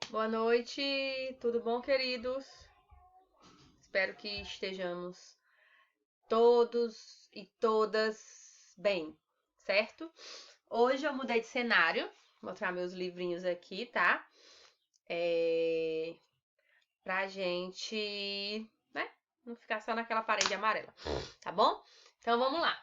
Boa noite, tudo bom, queridos? Espero que estejamos todos e todas bem, certo? Hoje eu mudei de cenário, vou mostrar meus livrinhos aqui, tá? Pra gente, né, não ficar só naquela parede amarela, tá bom? Então vamos lá.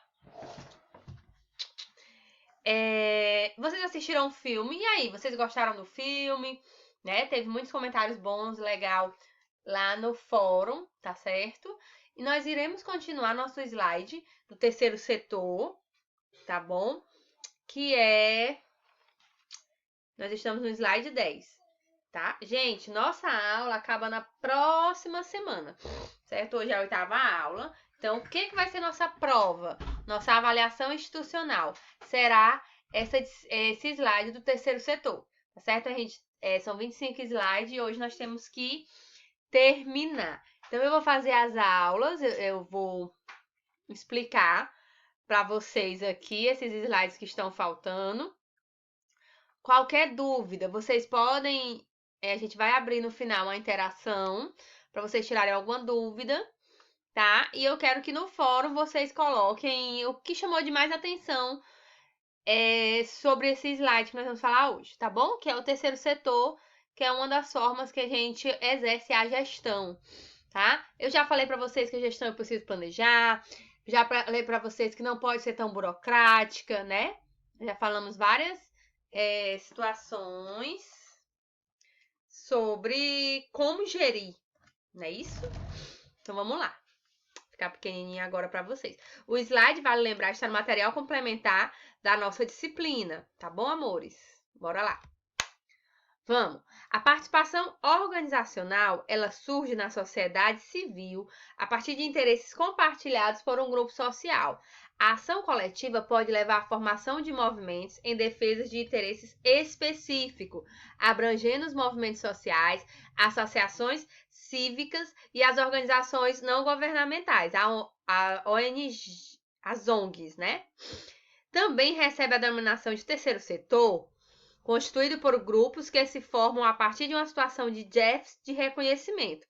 Vocês assistiram o filme? E aí, vocês gostaram do filme? Né? Teve muitos comentários bons, legal lá no fórum, tá certo? E nós iremos continuar nosso slide do terceiro setor, tá bom? Que é. Nós estamos no slide 10, tá? Gente, nossa aula acaba na próxima semana, certo? Hoje é a 8ª aula. Então, o que vai ser nossa prova? Nossa avaliação institucional será esse slide do terceiro setor, tá certo? São 25 slides e hoje nós temos que terminar. Então, eu vou fazer as aulas, eu vou explicar para vocês aqui esses slides que estão faltando. Qualquer dúvida, vocês podem. A gente vai abrir no final uma interação para vocês tirarem alguma dúvida, tá? E eu quero que no fórum vocês coloquem o que chamou de mais atenção sobre esse slide que nós vamos falar hoje, tá bom? Que é o terceiro setor, que é uma das formas que a gente exerce a gestão, tá? Eu já falei para vocês que a gestão é preciso planejar, já falei para vocês que não pode ser tão burocrática, né? Já falamos várias situações sobre como gerir, não é isso? Então vamos lá. Vou ficar pequenininha agora para vocês. O slide, vale lembrar, está no material complementar da nossa disciplina, tá bom, amores? Bora lá. Vamos. A participação organizacional, ela surge na sociedade civil a partir de interesses compartilhados por um grupo social. A ação coletiva pode levar à formação de movimentos em defesa de interesses específicos, abrangendo os movimentos sociais, associações cívicas e as organizações não governamentais, a ONG, as ONGs, né? Também recebe a denominação de terceiro setor, constituído por grupos que se formam a partir de uma situação de déficit de reconhecimento.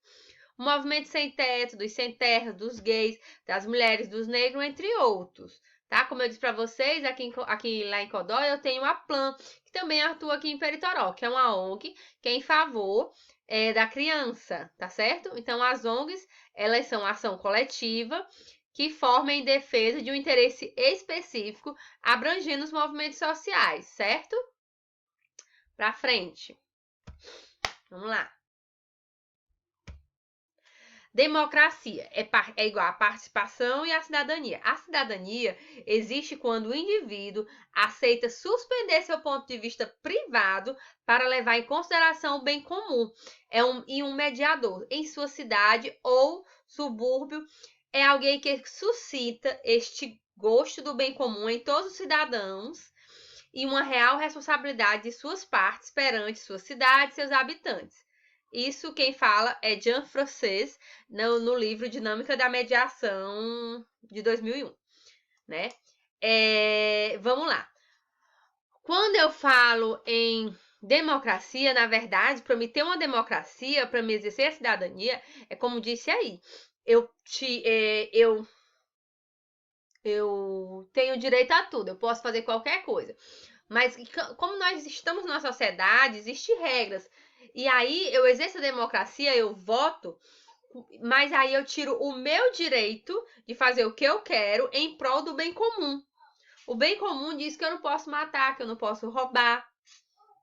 O movimento sem teto, dos sem terra, dos gays, das mulheres, dos negros, entre outros. Tá? Como eu disse para vocês, aqui lá em Codó eu tenho a Plan, que também atua aqui em Peritoró, que é uma ONG que é em favor da criança, tá certo? Então as ONGs, elas são ação coletiva que forma em defesa de um interesse específico, abrangendo os movimentos sociais, certo? Para frente. Vamos lá. Democracia é igual a participação e a cidadania. A cidadania existe quando o indivíduo aceita suspender seu ponto de vista privado para levar em consideração o bem comum. E um mediador em sua cidade ou subúrbio é alguém que suscita este gosto do bem comum em todos os cidadãos e uma real responsabilidade de suas partes perante sua cidade e seus habitantes. Isso quem fala é Jean François, no livro Dinâmica da Mediação, de 2001. Né? Vamos lá. Quando eu falo em democracia, na verdade, para me ter uma democracia, para me exercer a cidadania, é como disse aí, eu tenho direito a tudo, eu posso fazer qualquer coisa. Mas como nós estamos numa sociedade, existem regras. E aí eu exerço a democracia, eu voto, mas aí eu tiro o meu direito de fazer o que eu quero em prol do bem comum. O bem comum diz que eu não posso matar, que eu não posso roubar,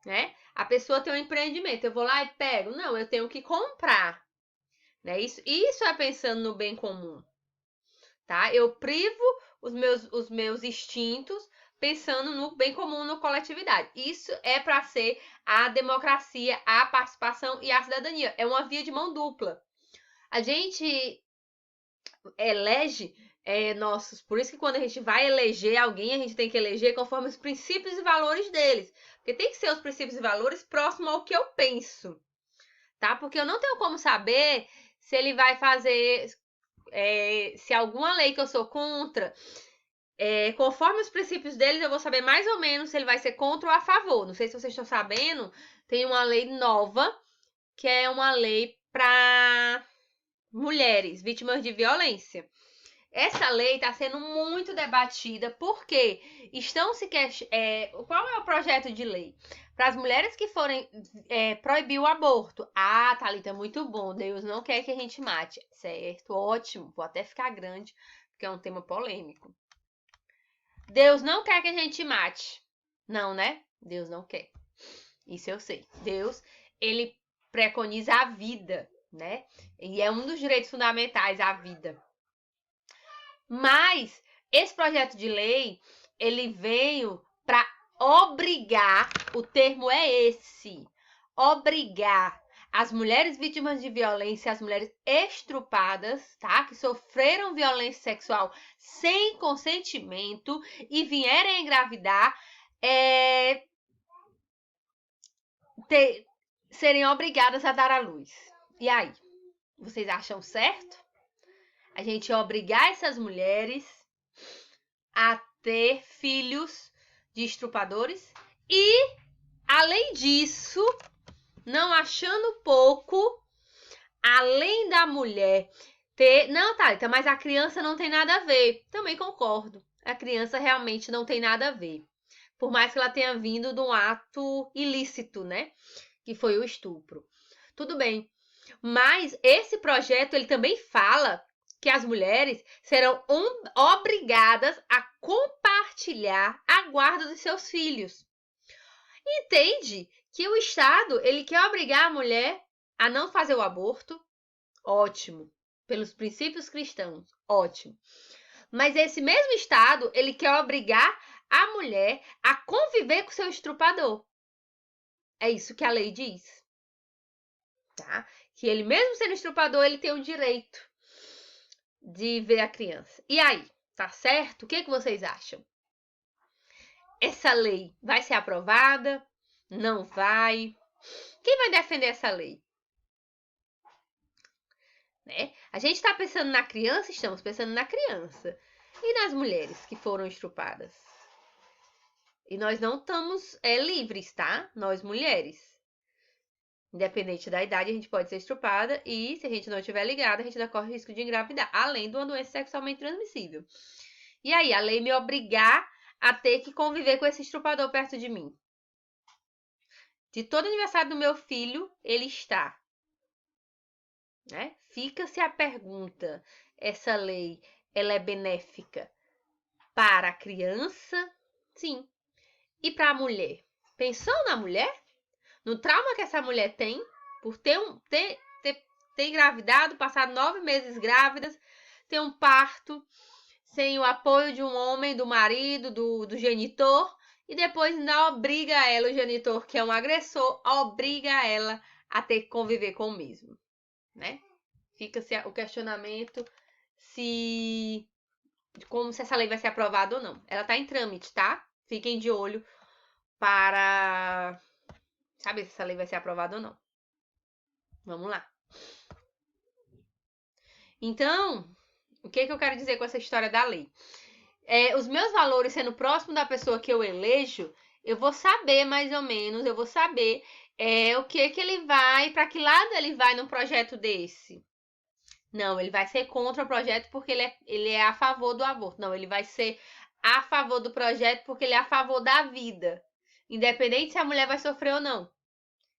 né? A pessoa tem um empreendimento, eu vou lá e pego. Não, eu tenho que comprar, né? Isso é pensando no bem comum, tá? Eu privo os meus instintos pensando no bem comum, na coletividade. Isso é para ser a democracia, a participação e a cidadania. É uma via de mão dupla. A gente elege nossos... Por isso que quando a gente vai eleger alguém, a gente tem que eleger conforme os princípios e valores deles. Porque tem que ser os princípios e valores próximos ao que eu penso, tá? Porque eu não tenho como saber se ele vai fazer... se alguma lei que eu sou contra... conforme os princípios deles, eu vou saber mais ou menos se ele vai ser contra ou a favor. Não sei se vocês estão sabendo, tem uma lei nova, que é uma lei para mulheres vítimas de violência. Essa lei está sendo muito debatida porque estão se qual é o projeto de lei? Para as mulheres que forem proibir o aborto. Ah, Thalita, muito bom. Deus não quer que a gente mate. Certo, ótimo. Vou até ficar grande, porque é um tema polêmico. Deus não quer que a gente mate. Não, né? Deus não quer. Isso eu sei. Deus, ele preconiza a vida, né? E é um dos direitos fundamentais, a vida. Mas esse projeto de lei, ele veio para obrigar, o termo é esse, obrigar as mulheres vítimas de violência, as mulheres estrupadas, tá? Que sofreram violência sexual sem consentimento e vierem a engravidar, serem obrigadas a dar à luz. E aí? Vocês acham certo? A gente obrigar essas mulheres a ter filhos de estrupadores e, além disso, não achando pouco, além da mulher ter... Não, Thalita, mas a criança não tem nada a ver. Também concordo. A criança realmente não tem nada a ver. Por mais que ela tenha vindo de um ato ilícito, né? Que foi o estupro. Tudo bem. Mas esse projeto, ele também fala que as mulheres serão obrigadas a compartilhar a guarda dos seus filhos. Entende que o Estado, ele quer obrigar a mulher a não fazer o aborto? Ótimo. Pelos princípios cristãos, ótimo. Mas esse mesmo Estado, ele quer obrigar a mulher a conviver com seu estrupador. É isso que a lei diz. Tá? Que ele, mesmo sendo estrupador, ele tem o direito de ver a criança. E aí, tá certo? O que vocês acham? Essa lei vai ser aprovada? Não vai? Quem vai defender essa lei? Né? A gente está pensando na criança, estamos pensando na criança. E nas mulheres que foram estrupadas? E nós não estamos livres, tá? Nós mulheres. Independente da idade, a gente pode ser estrupada e, se a gente não estiver ligada, a gente ainda corre risco de engravidar, além de uma doença sexualmente transmissível. E aí, a lei me obrigar a ter que conviver com esse estrupador perto de mim. De todo aniversário do meu filho, ele está. Né? Fica-se a pergunta, essa lei, ela é benéfica para a criança? Sim. E para a mulher? Pensou na mulher? No trauma que essa mulher tem por ter engravidado, passar 9 meses grávidas, ter um parto sem o apoio de um homem, do marido, do genitor, e depois ainda obriga ela, o genitor, que é um agressor, obriga ela a ter que conviver com o mesmo, né? Fica-se o questionamento como se essa lei vai ser aprovada ou não. Ela tá em trâmite, tá? Fiquem de olho para saber se essa lei vai ser aprovada ou não. Vamos lá. Então, o que eu quero dizer com essa história da lei? Os meus valores sendo próximo da pessoa que eu elejo, eu vou saber mais ou menos, eu vou saber o que ele vai, para que lado ele vai num projeto desse. Não, ele vai ser contra o projeto porque ele é a favor do aborto. Não, ele vai ser a favor do projeto porque ele é a favor da vida. Independente se a mulher vai sofrer ou não.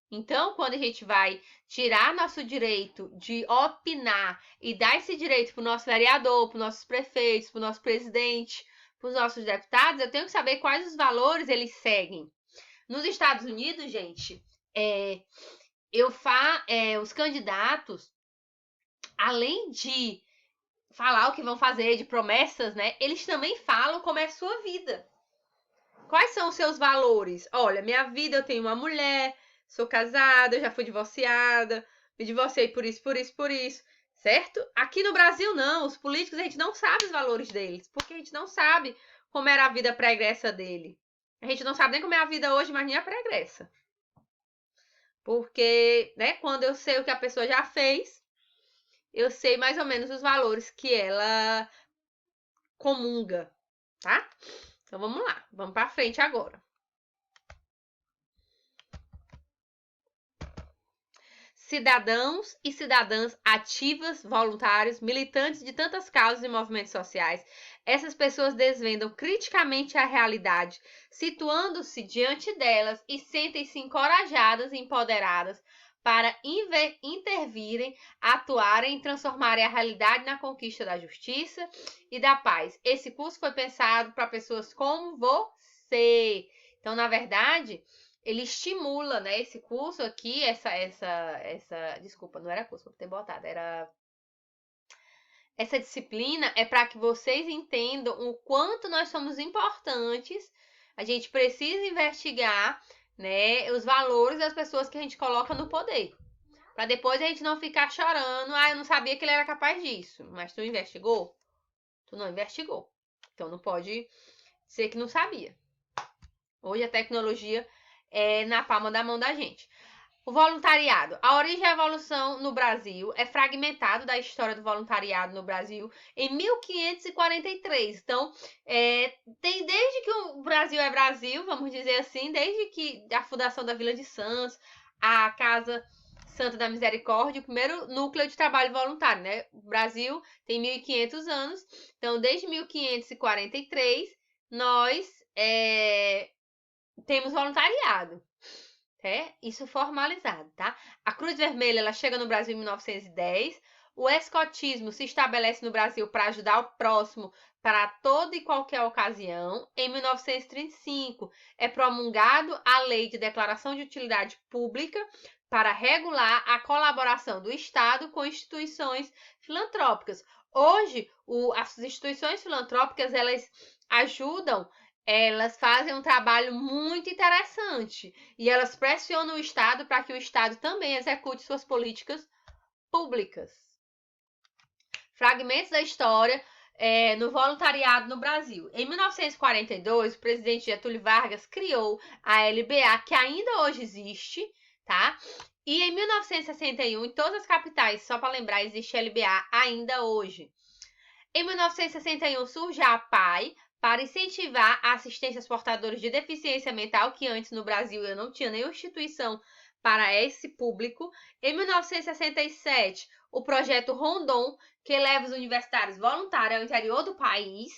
Então, quando a gente vai tirar nosso direito de opinar e dar esse direito para o nosso vereador, para os nossos prefeitos, para o nosso presidente, para os nossos deputados, eu tenho que saber quais os valores eles seguem. Nos Estados Unidos, gente, os candidatos, além de falar o que vão fazer, de promessas, né? Eles também falam como é a sua vida. Quais são os seus valores? Olha, minha vida, eu tenho uma mulher, sou casada, eu já fui divorciada, me divorciei por isso, por isso, por isso, certo? Aqui no Brasil, não. Os políticos, a gente não sabe os valores deles, porque a gente não sabe como era a vida pregressa dele. A gente não sabe nem como é a vida hoje, mas nem a pregressa. Porque, né, quando eu sei o que a pessoa já fez, eu sei mais ou menos os valores que ela comunga, tá? Então vamos lá, vamos para frente agora. cidadãos e cidadãs ativas, voluntários, militantes de tantas causas e movimentos sociais. Essas pessoas desvendam criticamente a realidade, situando-se diante delas e sentem-se encorajadas e empoderadas para intervirem, atuarem e transformarem a realidade na conquista da justiça e da paz. Esse curso foi pensado para pessoas como você. Então, na verdade, ele estimula, né, esse curso aqui, desculpa, não era curso, vou ter botado, era essa disciplina é para que vocês entendam o quanto nós somos importantes. A gente precisa investigar, né, os valores das pessoas que a gente coloca no poder. Para depois a gente não ficar chorando, eu não sabia que ele era capaz disso. Mas tu investigou? Tu não investigou. Então não pode ser que não sabia. Hoje a tecnologia é na palma da mão da gente. O voluntariado. A origem e a evolução no Brasil é fragmentado da história do voluntariado no Brasil em 1543. Então, tem desde que o Brasil é Brasil, vamos dizer assim, desde que a fundação da Vila de Santos, a Casa Santa da Misericórdia, o primeiro núcleo de trabalho voluntário, né? O Brasil tem 1.500 anos, então desde 1543 nós temos voluntariado. Isso formalizado, tá? A Cruz Vermelha, ela chega no Brasil em 1910. O escotismo se estabelece no Brasil para ajudar o próximo para toda e qualquer ocasião. Em 1935, é promulgado a Lei de Declaração de Utilidade Pública para regular a colaboração do Estado com instituições filantrópicas. Hoje, as instituições filantrópicas, elas ajudam, elas fazem um trabalho muito interessante e elas pressionam o Estado para que o Estado também execute suas políticas públicas. Fragmentos da história no voluntariado no Brasil. Em 1942, o presidente Getúlio Vargas criou a LBA, que ainda hoje existe, tá? E em 1961, em todas as capitais, só para lembrar, existe a LBA ainda hoje. Em 1961, surge a APAE, para incentivar a assistência aos portadores de deficiência mental, que antes no Brasil eu não tinha nenhuma instituição para esse público. Em 1967, o projeto Rondon, que leva os universitários voluntários ao interior do país.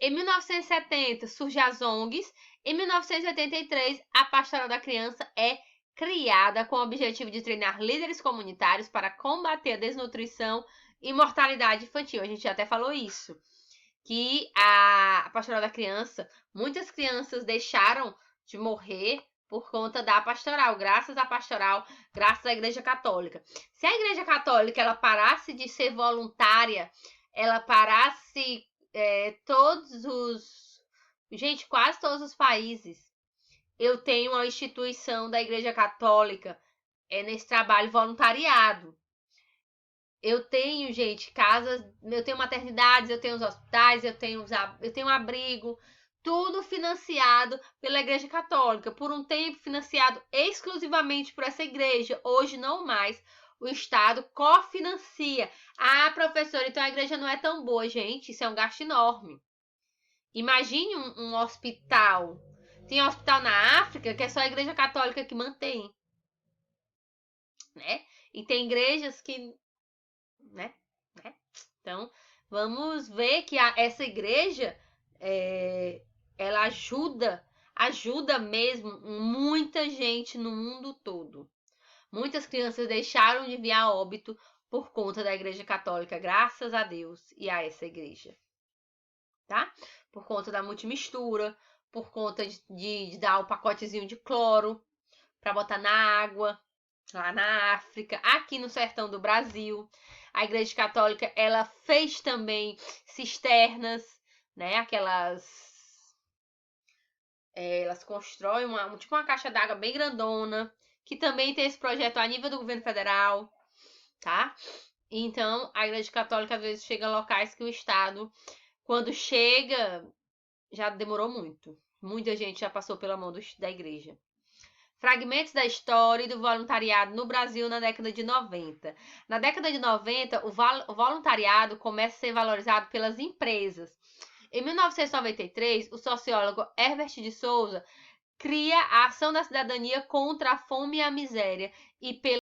Em 1970, surge as ONGs. Em 1983, a Pastoral da Criança é criada com o objetivo de treinar líderes comunitários para combater a desnutrição e mortalidade infantil. A gente até falou isso, que a Pastoral da Criança, muitas crianças deixaram de morrer por conta da pastoral, graças à pastoral, graças à Igreja Católica. Se a Igreja Católica ela parasse de ser voluntária, ela parasse quase todos os países, eu tenho uma instituição da Igreja Católica nesse trabalho voluntariado. Eu tenho, gente, casas, eu tenho maternidades, eu tenho os hospitais, eu tenho um abrigo, tudo financiado pela Igreja Católica, por um tempo financiado exclusivamente por essa igreja, hoje não mais. O Estado cofinancia. Ah, professora, então a igreja não é tão boa, gente, isso é um gasto enorme. Imagine um hospital. Tem um hospital na África que é só a Igreja Católica que mantém, né? E tem igrejas que, né? Então, vamos ver que essa igreja, ela ajuda mesmo muita gente no mundo todo. Muitas crianças deixaram de vir a óbito por conta da Igreja Católica, graças a Deus e a essa igreja, tá? Por conta da multimistura, por conta de dar o pacotezinho de cloro para botar na água, lá na África, aqui no sertão do Brasil. A Igreja Católica, ela fez também cisternas, né? Elas constroem tipo uma caixa d'água bem grandona, que também tem esse projeto a nível do governo federal, tá? Então, a Igreja Católica às vezes chega a locais que o Estado, quando chega, já demorou muito. Muita gente já passou pela mão da igreja. Fragmentos da história e do voluntariado no Brasil na década de 90. Na década de 90, o voluntariado começa a ser valorizado pelas empresas. Em 1993, o sociólogo Herbert de Souza cria a Ação da Cidadania contra a Fome e a Miséria e pela